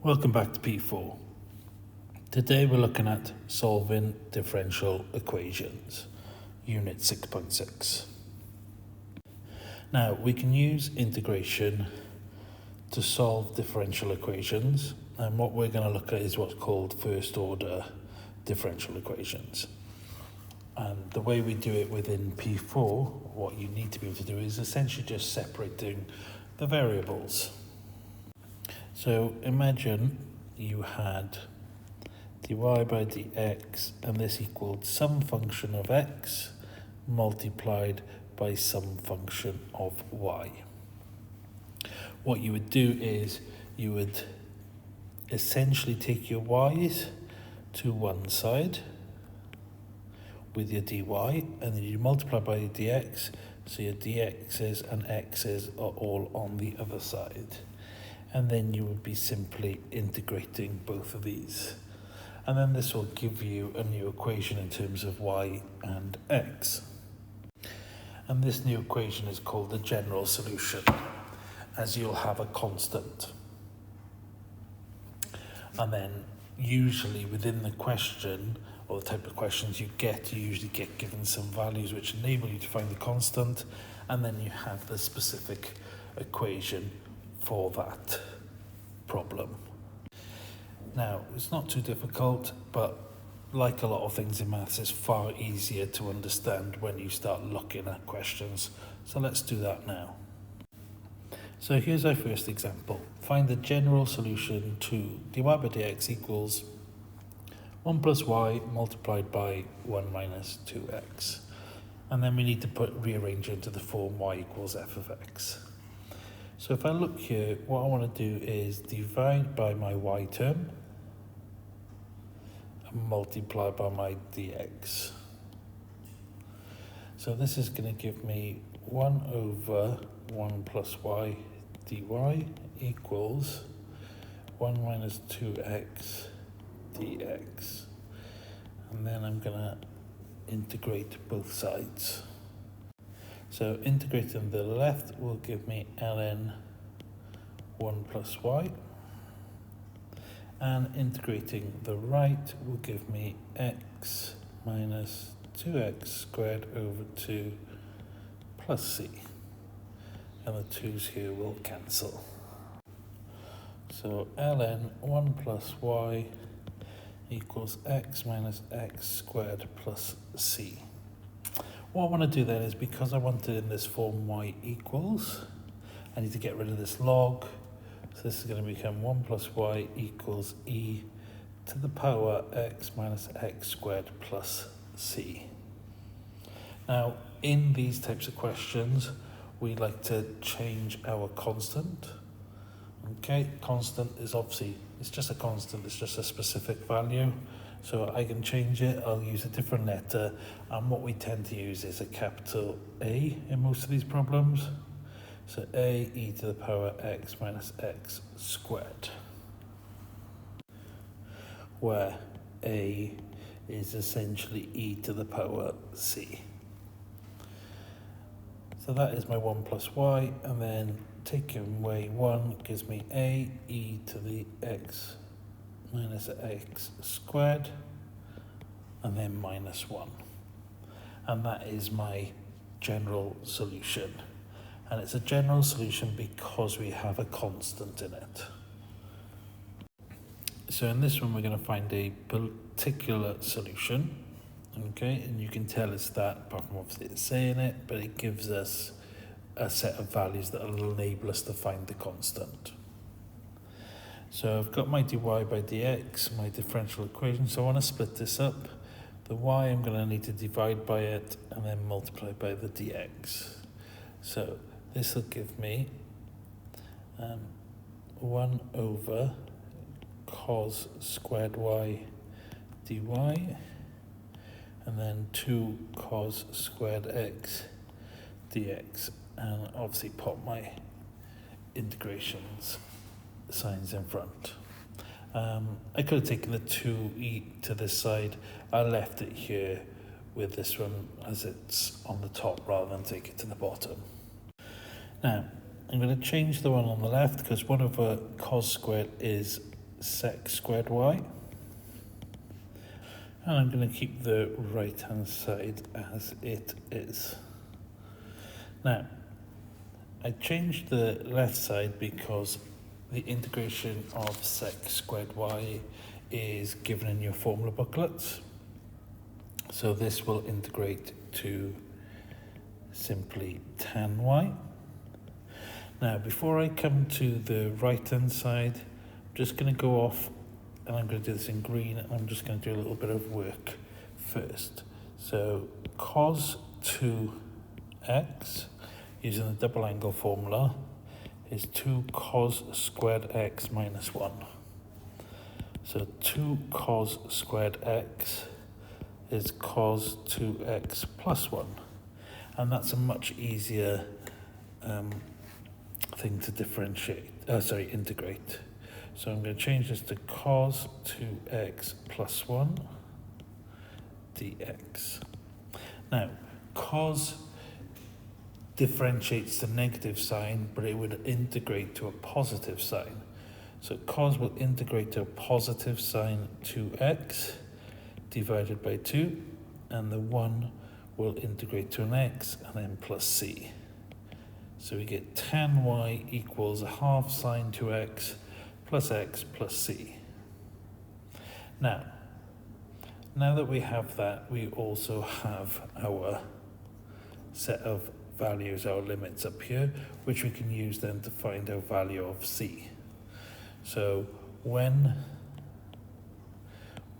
Welcome back to P4. Today we're looking at solving differential equations, unit 6.6. Now we can use integration to solve differential equations, and what we're going to look at is what's called first order differential equations. And the way we do it within P4, what you need to be able to do is essentially just separating the variables. So imagine you had dy by dx, and this equaled some function of x multiplied by some function of y. What you would do is you would essentially take your y's to one side with your dy, and then you multiply by your dx, so your dx's and x's are all on the other side. And then you would be simply integrating both of these. And then this will give you a new equation in terms of y and x. And this new equation is called the general solution, as you'll have a constant. And then usually within the question, or the type of questions you usually get given some values which enable you to find the constant, and then you have the specific equation for that problem. Now, it's not too difficult, but like a lot of things in maths, it's far easier to understand when you start looking at questions. So let's do that now. So here's our first example. Find the general solution to dy by dx equals 1 plus y multiplied by 1 minus 2x. And then we need to rearrange it into the form y equals f of x. So if I look here, what I want to do is divide by my y term and multiply by my dx. So this is going to give me 1 over 1 plus y dy equals 1 minus 2x dx. And then I'm going to integrate both sides. So integrating the left will give me ln 1 plus y, and integrating the right will give me x minus 2x squared over 2 plus c, and the 2's here will cancel. So ln 1 plus y equals x minus x squared plus c. What I want to do then is, because I want it in this form y equals, I need to get rid of this log. So this is going to become 1 plus y equals e to the power x minus x squared plus c. Now, in these types of questions, we like to change our constant. Okay, constant is obviously, it's just a constant, it's just a specific value. So I can change it, I'll use a different letter, and what we tend to use is a capital A in most of these problems. So a e to the power x minus x squared, where a is essentially e to the power c. So that is my 1 plus y, and then taking away 1 gives me a e to the x minus x squared, and then minus 1. And that is my general solution. And it's a general solution because we have a constant in it. So in this one, we're going to find a particular solution. Okay, and you can tell it's that, apart from obviously it's saying it, but it gives us a set of values that will enable us to find the constant. So I've got my dy by dx, my differential equation, so I want to split this up. The y I'm going to need to divide by it and then multiply by the dx. So this will give me 1 over cos squared y dy, and then 2 cos squared x dx, and obviously pop my integrations signs in front. I could have taken the 2e to this side. I left it here with this one as it's on the top rather than take it to the bottom. Now I'm going to change the one on the left, because 1 over cos squared is sec squared y. And I'm going to keep the right hand side as it is. Now, I changed the left side because the integration of sec squared y is given in your formula booklets. So this will integrate to simply tan y. Now, before I come to the right hand side, I'm just going to go off and I'm going to do this in green, and I'm just going to do a little bit of work first. So cos 2x, using the double angle formula, is 2 cos squared x minus 1. So 2 cos squared x is cos 2x plus 1. And that's a much easier thing to integrate. So I'm going to change this to cos 2x plus 1 dx. Now, cos differentiates the negative sign, but it would integrate to a positive sign. So cos will integrate to a positive sign 2x divided by 2, and the 1 will integrate to an x and then plus c. So we get tan y equals a half sine 2x plus x plus c. Now that we have that, we also have our set of values, our limits up here, which we can use then to find our value of c. So when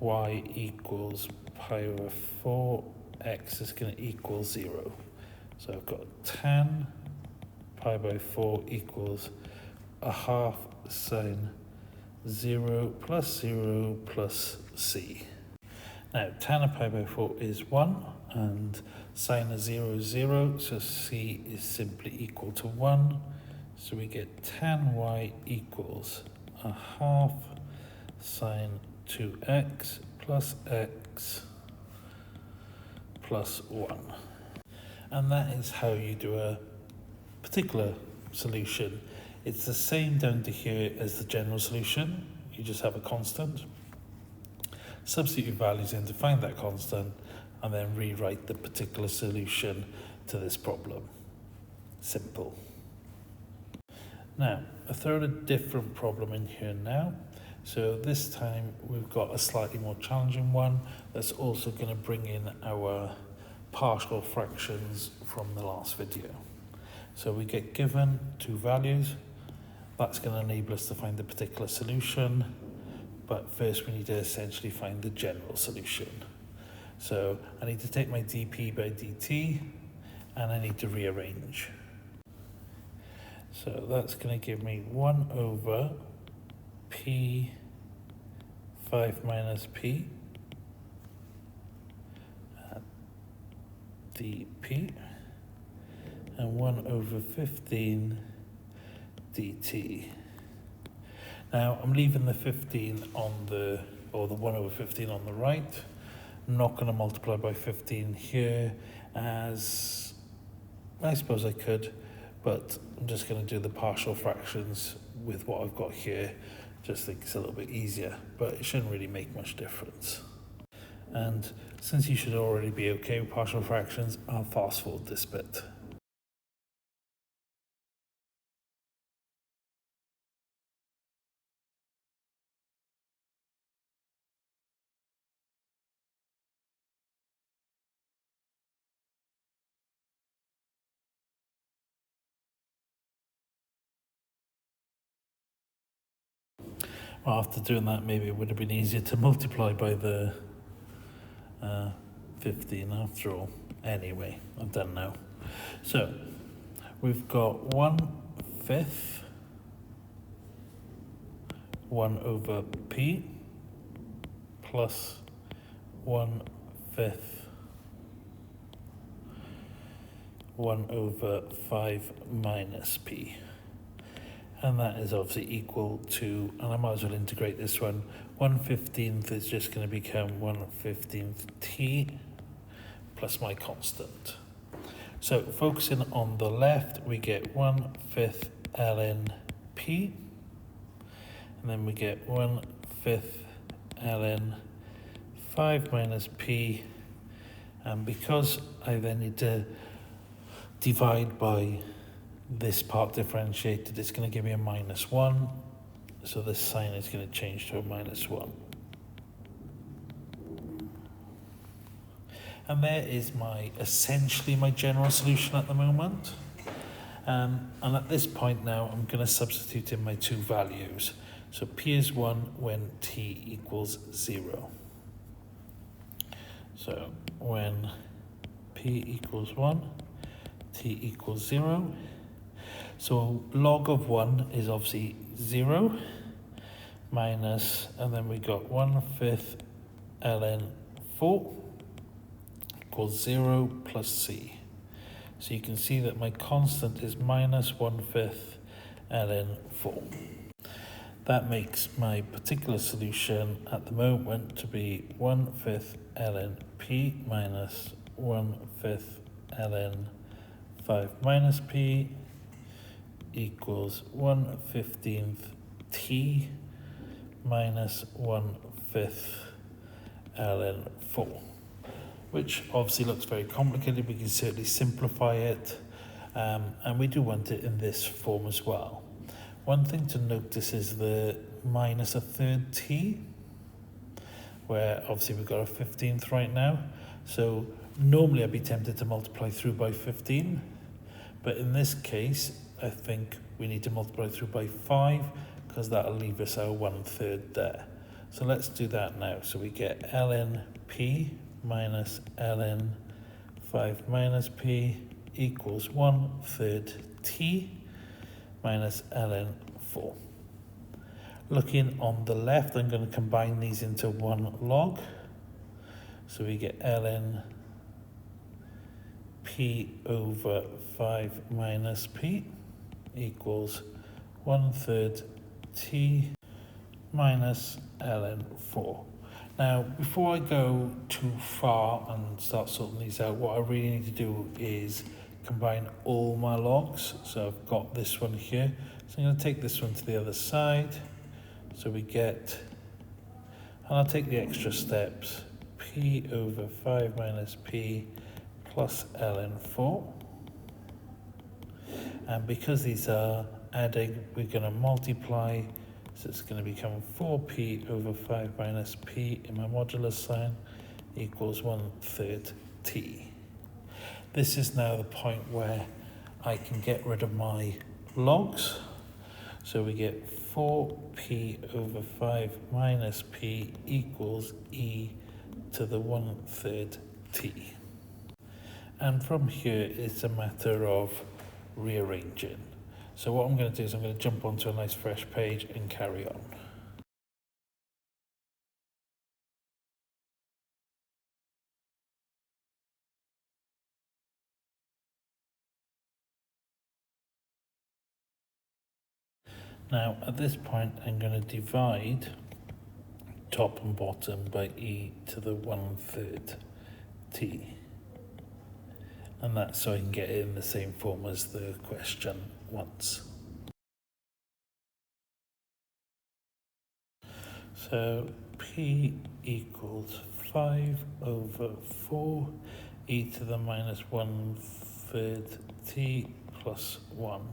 y equals pi over 4, x is going to equal 0. So I've got tan pi by 4 equals a half sine 0 plus c. Now, tan of pi by 4 is 1, and sine of 0 is 0, so c is simply equal to 1. So we get tan y equals a half sine 2x plus x plus 1. And that is how you do a particular solution. It's the same down to here as the general solution. You just have a constant. Substitute values in to find that constant, and then rewrite the particular solution to this problem. Simple. Now, I throw a different problem in here now. So this time we've got a slightly more challenging one that's also going to bring in our partial fractions from the last video. So we get given two values. That's going to enable us to find the particular solution. But first we need to essentially find the general solution. So I need to take my dp by dt and I need to rearrange. So that's going to give me 1 over p 5 minus p dp and 1 over 15 dt. Now I'm leaving the 15 on the 1 over 15 on the right. I'm not going to multiply by 15 here, as I suppose I could, but I'm just going to do the partial fractions with what I've got here. Just think it's a little bit easier, but it shouldn't really make much difference. And since you should already be okay with partial fractions, I'll fast forward this bit. Well, after doing that, maybe it would have been easier to multiply by the 15 after all. Anyway, I'm done now. So we've got 1/5 1 over p plus 1/5 1 over 5 minus p. And that is obviously equal to, and I might as well integrate this one, 1/15 is just going to become 1/15 t plus my constant. So focusing on the left, we get 1/5 ln p, and then we get 1/5 ln 5 minus p, and because I then need to divide by this part differentiated, it's going to give me a -1, so this sign is going to change to a -1. And there is essentially my general solution at the moment. And at this point now, I'm going to substitute in my two values. So p is 1 when t equals 0. So when p equals 1, t equals 0. So log of 1 is obviously 0 minus, and then we got 1/5 ln 4 equals 0 plus c. So you can see that my constant is minus 1/5 ln 4. That makes my particular solution at the moment to be 1/5 ln p minus 1/5 ln 5 minus p equals 1/15 t minus 1/5 ln 4. Which obviously looks very complicated. We can certainly simplify it, and we do want it in this form as well. One thing to notice is the minus 1/3 t, where obviously we've got a 15th right now. So normally I'd be tempted to multiply through by 15, but in this case, I think we need to multiply through by 5, because that'll leave us our 1/3 there. So let's do that now. So we get ln p minus ln 5 minus p equals 1/3 t minus ln 4. Looking on the left, I'm going to combine these into one log. So we get ln p over 5 minus p equals 1/3 t minus ln 4. Now, before I go too far and start sorting these out, what I really need to do is combine all my logs. So I've got this one here. So I'm going to take this one to the other side. So we get, and I'll take the extra steps, p over 5 minus p plus ln 4. And because these are adding, we're going to multiply. So it's going to become 4p over 5 minus p in my modulus sign equals 1/3 t. This is now the point where I can get rid of my logs. So we get 4p over 5 minus p equals e to the 1/3 t. And from here, it's a matter of rearranging. So what I'm going to do is I'm going to jump onto a nice fresh page and carry on. Now at this point I'm going to divide top and bottom by e to the 1/3 t. And that's so I can get it in the same form as the question once. So p equals 5 over 4 e to the minus 1/3 t plus 1.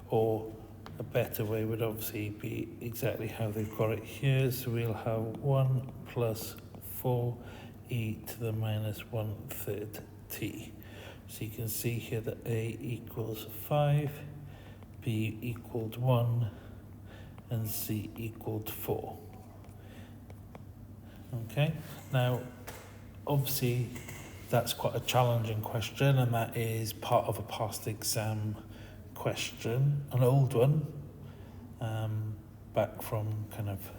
Or a better way would obviously be exactly how they've got it here. So we'll have 1 plus 4 e to the minus 1/3 t. So you can see here that a equals 5, b equaled 1, and c equaled 4. Okay, now obviously that's quite a challenging question, and that is part of a past exam question, an old one, back from kind of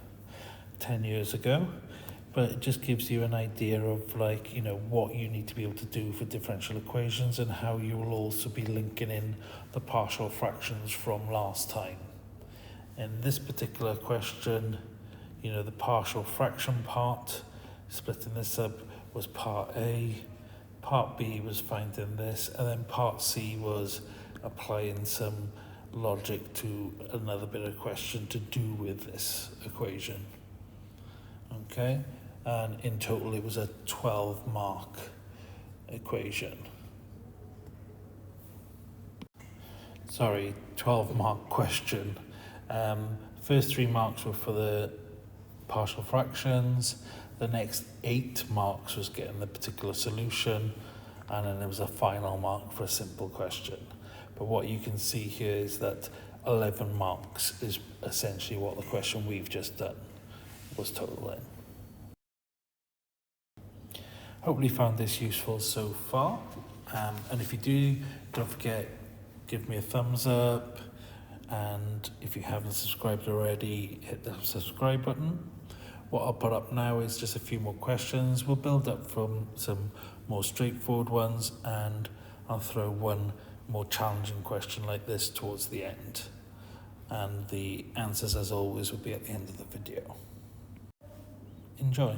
10 years ago. But it just gives you an idea of, like, you know, what you need to be able to do for differential equations and how you will also be linking in the partial fractions from last time. In this particular question, you know, the partial fraction part, splitting this up, was part A, part B was finding this, and then part C was applying some logic to another bit of question to do with this equation. Okay, and in total it was a 12-mark equation. Sorry, 12-mark question. First 3 marks were for the partial fractions. The next 8 marks was getting the particular solution, and then there was a final mark for a simple question. But what you can see here is that 11 marks is essentially what the question we've just done was totaling. Hopefully you found this useful so far, and if you do, don't forget, give me a thumbs up, and if you haven't subscribed already, hit the subscribe button. What I'll put up now is just a few more questions. We'll build up from some more straightforward ones, and I'll throw one more challenging question like this towards the end. And the answers, as always, will be at the end of the video. Enjoy.